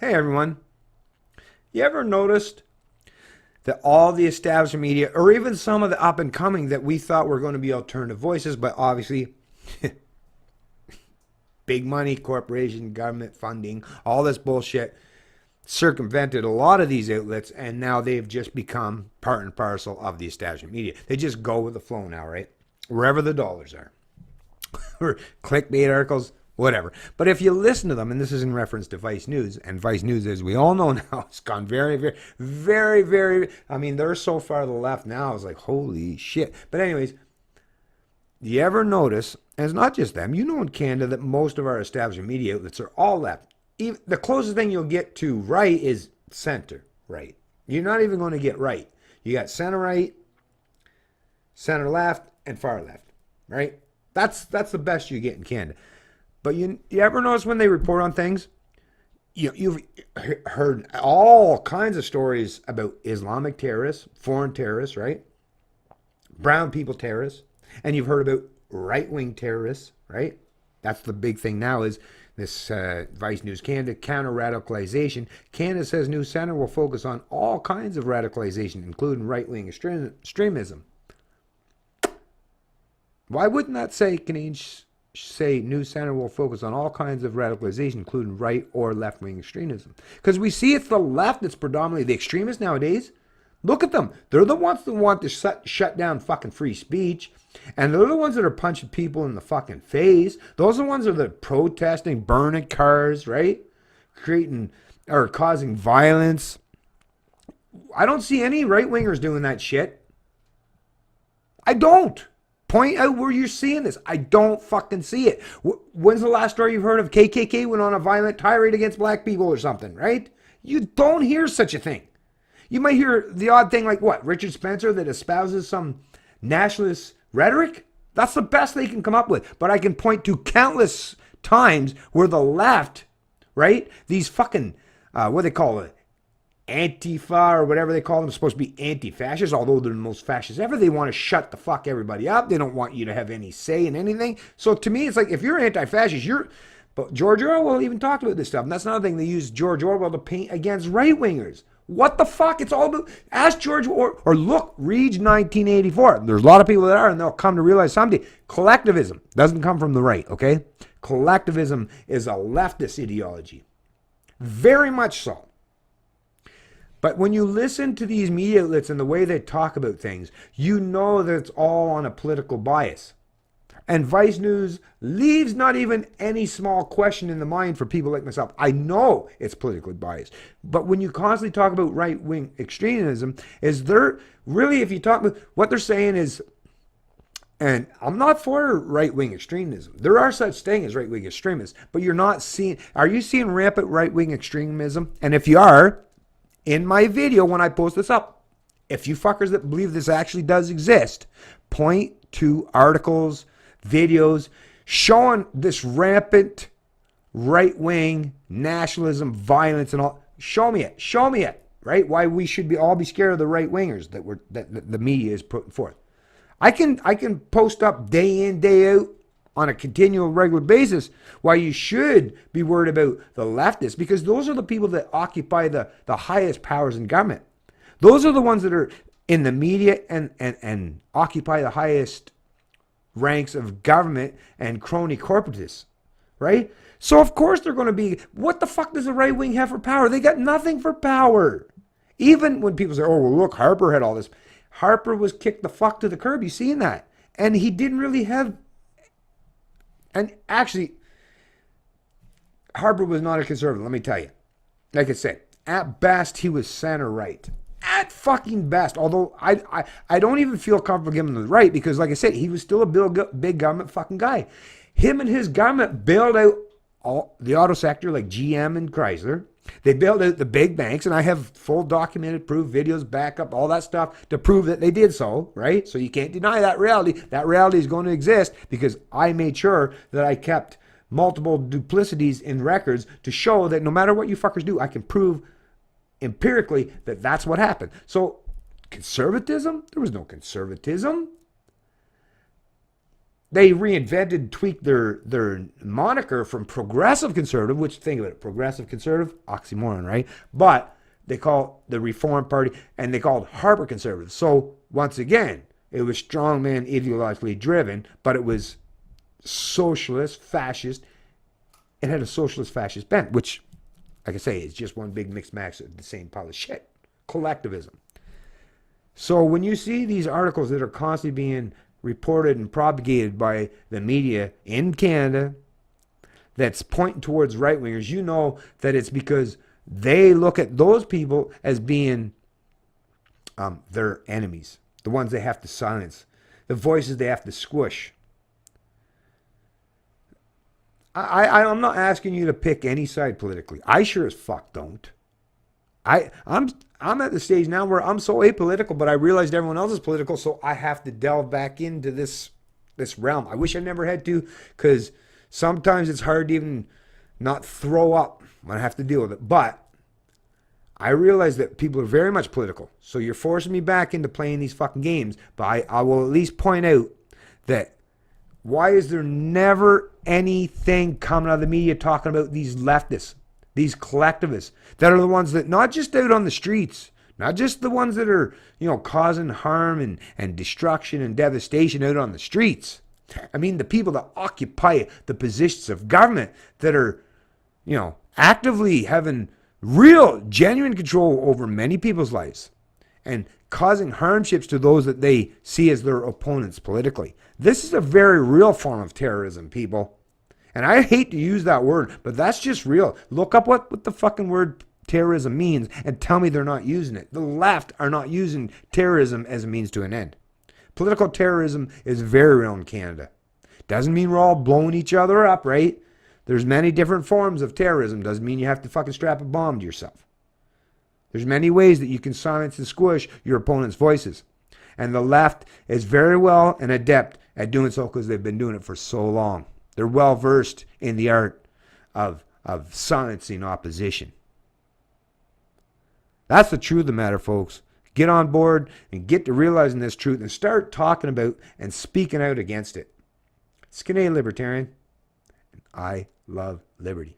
Hey everyone, you ever noticed that all the established media, or even some of the up and coming that we thought were going to be alternative voices, but obviously big money, corporation, government funding, all this bullshit circumvented a lot of these outlets, and now they've just become part and parcel of the establishment media. They just go with the flow now, right? Wherever the dollars are. Or clickbait articles, whatever. But if you listen to them, and this is in reference to Vice News, and Vice News, as we all know now, it's gone very, I mean, they're so far to the left now, it's like, holy shit. But anyways, do you ever notice, and it's not just them, you know in Canada that most of our establishment media outlets are all left. Even, the closest thing you'll get to right is center right. You're not even going to get right. You got center right, center left, and far left, right? That's the best you get in Canada. But you ever notice when they report on things, you've heard all kinds of stories about Islamic terrorists, foreign terrorists, right? Brown people terrorists. And you've heard about right-wing terrorists, right? That's the big thing now is this Vice News Canada, counter-radicalization. Canada says new center will focus on all kinds of radicalization, including right-wing extremism. Why wouldn't that say Canadians say new center will focus on all kinds of radicalization, including right or left-wing extremism? Because we see it's the left that's predominantly the extremists nowadays. Look at them. They're the ones that want to shut down fucking free speech. And they're the ones that are punching people in the fucking face. Those are the ones that are protesting, burning cars, right? Creating or causing violence. I don't see any right-wingers doing that shit. I don't. Point out where you're seeing this. I don't fucking see it. When's the last story you've heard of KKK went on a violent tirade against black people or something, right? You don't hear such a thing. You might hear the odd thing like what? Richard Spencer that espouses some nationalist rhetoric? That's the best they can come up with. But I can point to countless times where the left, right? These fucking, what do they call it? Antifa or whatever they call them, supposed to be anti-fascists, although they're the most fascists ever. They want to shut the fuck everybody up. They don't want you to have any say in anything. So to me, it's like if you're anti-fascist, but George Orwell even talked about this stuff. And that's another thing. They use George Orwell to paint against right-wingers. What the fuck? It's all about, ask George or look, read 1984. There's a lot of people that are, and they'll come to realize someday, collectivism doesn't come from the right, okay? Collectivism is a leftist ideology. Very much so. But when you listen to these media outlets and the way they talk about things, you know that it's all on a political bias. And Vice News leaves not even any small question in the mind for people like myself. I know it's politically biased. But when you constantly talk about right-wing extremism, is there really, if you talk about what they're saying is, and I'm not for right-wing extremism. There are such things as right-wing extremists, but you're not seeing, are you seeing rampant right-wing extremism? And if you are, in my video when I post this up, if you fuckers that believe this actually does exist, point to articles, videos showing this rampant right-wing nationalism, violence, and all. Show me it, right? Why we should all be scared of the right-wingers that the media is putting forth. I can post up day in, day out on a continual, regular basis why you should be worried about the leftists, because those are the people that occupy the highest powers in government. Those are the ones that are in the media and occupy the highest ranks of government and crony corporatists, right? So of course they're going to be, what the fuck does the right wing have for power? They got nothing for power. Even when people say, oh, well, look, Harper had all this. Harper was kicked the fuck to the curb. You seen that? And he didn't really have, and actually, Harper was not a conservative, let me tell you. Like I said, at best, he was center right. At fucking best. Although I don't even feel comfortable giving him the right because, like I said, he was still a big government fucking guy. Him and his government bailed out all the auto sector like GM and Chrysler. They bailed out the big banks, and I have full documented proof, videos, backup, all that stuff to prove that they did so, right? So you can't deny that reality. That reality is going to exist because I made sure that I kept multiple duplicities in records to show that no matter what you fuckers do, I can prove empirically that that's what happened. So conservatism? There was no conservatism. they reinvented, tweaked their moniker from progressive conservative, which, think of it, progressive conservative, oxymoron, right? But they call the Reform Party, and they called Harper conservative. So once again, it was strongman ideologically driven, but it was socialist, fascist. It had a socialist fascist bent, which, like I say, is just one big mixed match of the same pile of shit. Collectivism. So when you see these articles that are constantly being reported and propagated by the media in Canada that's pointing towards right-wingers, you know that it's because they look at those people as being their enemies, the ones they have to silence, the voices they have to squish. I'm not asking you to pick any side politically. I sure as fuck don't. I'm at the stage now where I'm so apolitical, but I realized everyone else is political, so I have to delve back into this realm. I wish I never had to, because sometimes it's hard to even not throw up when I have to deal with it. But I realize that people are very much political, so you're forcing me back into playing these fucking games. But I will at least point out that why is there never anything coming out of the media talking about these leftists, these collectivists that are the ones that, not just out on the streets, not just the ones that are, causing harm and destruction and devastation out on the streets. I mean, the people that occupy the positions of government that are, actively having real, genuine control over many people's lives and causing hardships to those that they see as their opponents politically. This is a very real form of terrorism, people. And I hate to use that word, but that's just real. Look up what the fucking word terrorism means and tell me they're not using it. The left are not using terrorism as a means to an end. Political terrorism is very real in Canada. Doesn't mean we're all blowing each other up, right? There's many different forms of terrorism. Doesn't mean you have to fucking strap a bomb to yourself. There's many ways that you can silence and squish your opponent's voices. And the left is very well and adept at doing so because they've been doing it for so long. They're well versed in the art of silencing opposition. That's the truth of the matter, folks. Get on board and get to realizing this truth and start talking about and speaking out against it. It's Canadian Libertarian, and I love liberty.